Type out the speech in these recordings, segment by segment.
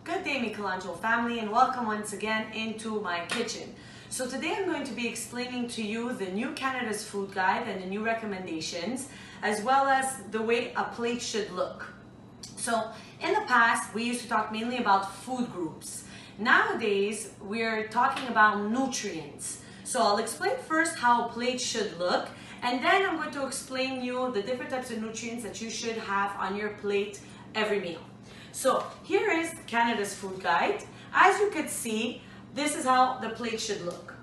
Good day, Michelangelo family, and welcome once again into my kitchen. So today I'm going to be explaining to you the new Canada's food guide and the new recommendations, as well as the way a plate should look. So in the past, we used to talk mainly about food groups. Nowadays, we're talking about nutrients. So I'll explain first how a plate should look, and then I'm going to explain you the different types of nutrients that you should have on your plate every meal. So here is Canada's food guide. As you can see, this is how the plate should look.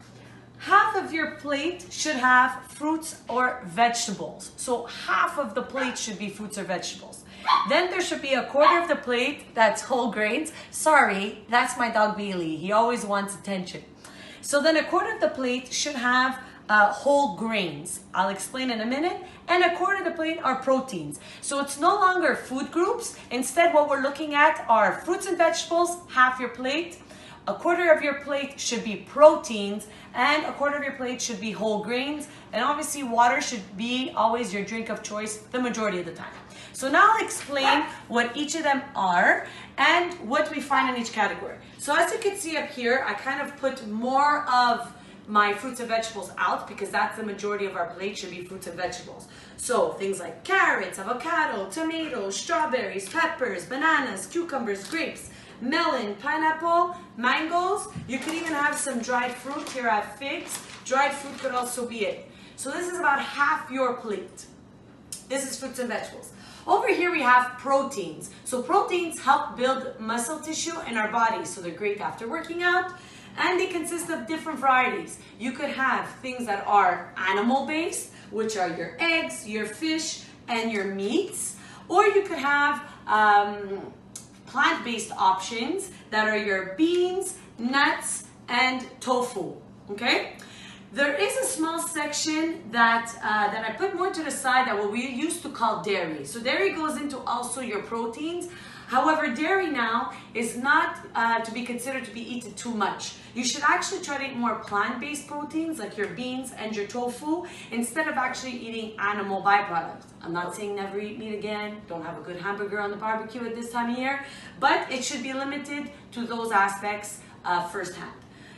Half of your plate should have fruits or vegetables. So half of the plate should be fruits or vegetables. Then there should be a quarter of the plate that's whole grains. Sorry, that's my dog Bailey. He always wants attention. So then a quarter of the plate should have whole grains. I'll explain in a minute. And a quarter of the plate are proteins. So it's no longer food groups. Instead, what we're looking at are fruits and vegetables, half your plate. A quarter of your plate should be proteins, and a quarter of your plate should be whole grains. And obviously, water should be always your drink of choice the majority of the time. So now I'll explain what each of them are and what we find in each category. So as you can see up here, I kind of put more of my fruits and vegetables out because that's the majority of our plate should be fruits and vegetables. So things like carrots, avocado, tomatoes, strawberries, peppers, bananas, cucumbers, grapes, melon, pineapple, mangoes. You could even have some dried fruit. Here I have figs. Dried fruit could also be it. So this is about half your plate. This is fruits and vegetables. Over here we have proteins. So proteins help build muscle tissue in our bodies. So they're great after working out. And they consist of different varieties. You could have things that are animal-based, which are your eggs, your fish, and your meats. Or you could have plant-based options that are your beans, nuts, and tofu, okay? There is a small section that I put more to the side that what we used to call dairy. So dairy goes into also your proteins. However, dairy now is not to be considered to be eaten too much. You should actually try to eat more plant-based proteins like your beans and your tofu instead of actually eating animal byproducts. I'm not saying never eat meat again, don't have a good hamburger on the barbecue at this time of year, but it should be limited to those aspects firsthand.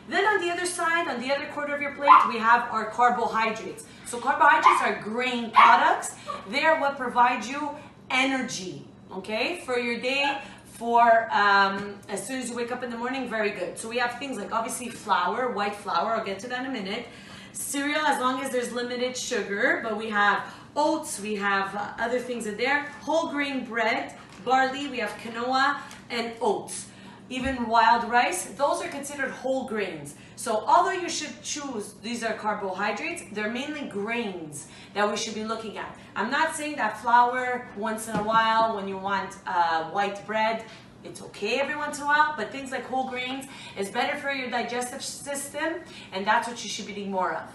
Then on the other side, on the other quarter of your plate, we have our carbohydrates. So carbohydrates are grain products. They are what provide you energy. Okay, for your day, for as soon as you wake up in the morning, very good. So we have things like obviously flour, white flour, I'll get to that in a minute. Cereal, as long as there's limited sugar, but we have oats, we have other things in there. Whole grain bread, barley, we have quinoa and oats. Even wild rice, those are considered whole grains. So although you should choose, these are carbohydrates, they're mainly grains that we should be looking at. I'm not saying that flour once in a while when you want white bread, it's okay every once in a while, but things like whole grains is better for your digestive system, and that's what you should be eating more of.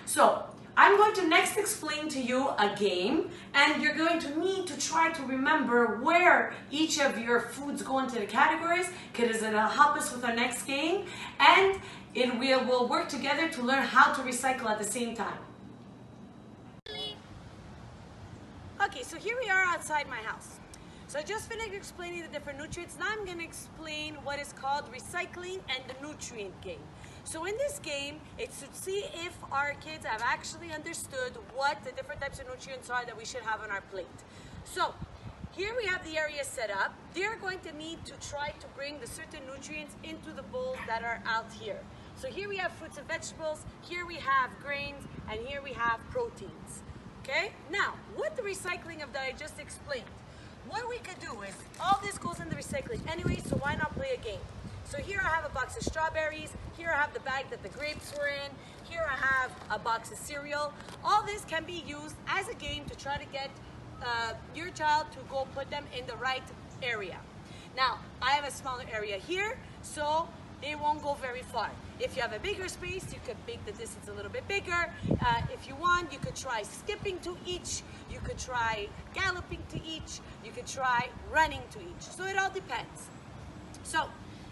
So I'm going to next explain to you a game, and you're going to need to try to remember where each of your foods go into the categories, because it'll help us with our next game, and we will work together to learn how to recycle at the same time. Okay, so here we are outside my house. So I just finished explaining the different nutrients. Now I'm going to explain what is called recycling and the nutrient game. So in this game, it's to see if our kids have actually understood what the different types of nutrients are that we should have on our plate. So here we have the area set up. They're going to need to try to bring the certain nutrients into the bowls that are out here. So here we have fruits and vegetables, here we have grains, and here we have proteins. Okay? Now, with the recycling of that I just explained, what we could do is, all this goes in the recycling anyway, so why not play a game? So here I have a box of strawberries, here I have the bag that the grapes were in, here I have a box of cereal. All this can be used as a game to try to get your child to go put them in the right area. Now, I have a smaller area here, so they won't go very far. If you have a bigger space, you could make the distance a little bit bigger. If you want, you could try skipping to each, you could try galloping to each, you could try running to each. So it all depends. So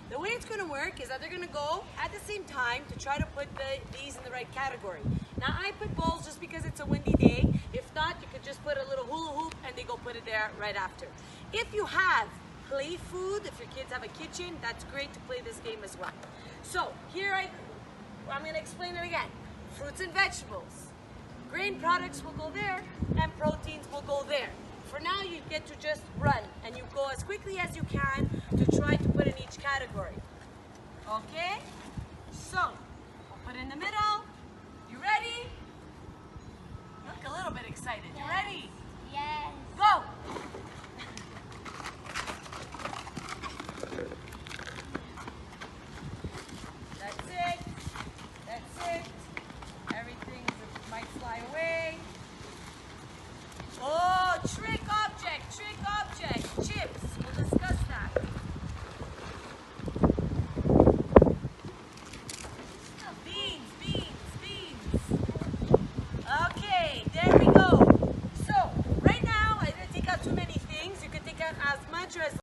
the way it's going to work is that they're going to go at the same time to try to put these in the right category. Now I put bowls just because it's a windy day. If not, you could just put a little hula hoop and they go put it there right after. If you have play food. If your kids have a kitchen, that's great to play this game as well. So here I'm going to explain it again. Fruits and vegetables. Grain products will go there, and proteins will go there. For now, you get to just run, and you go as quickly as you can to try to put in each category. Okay? So, we'll put in the middle. You ready? You look a little bit excited. You ready? Yes. Go! That's it. That's it. Everything might fly away. Oh, trick object, chips. We'll discuss that. Beans. Okay, there we go. So, right now, I didn't take out too many things. You can take out as much or as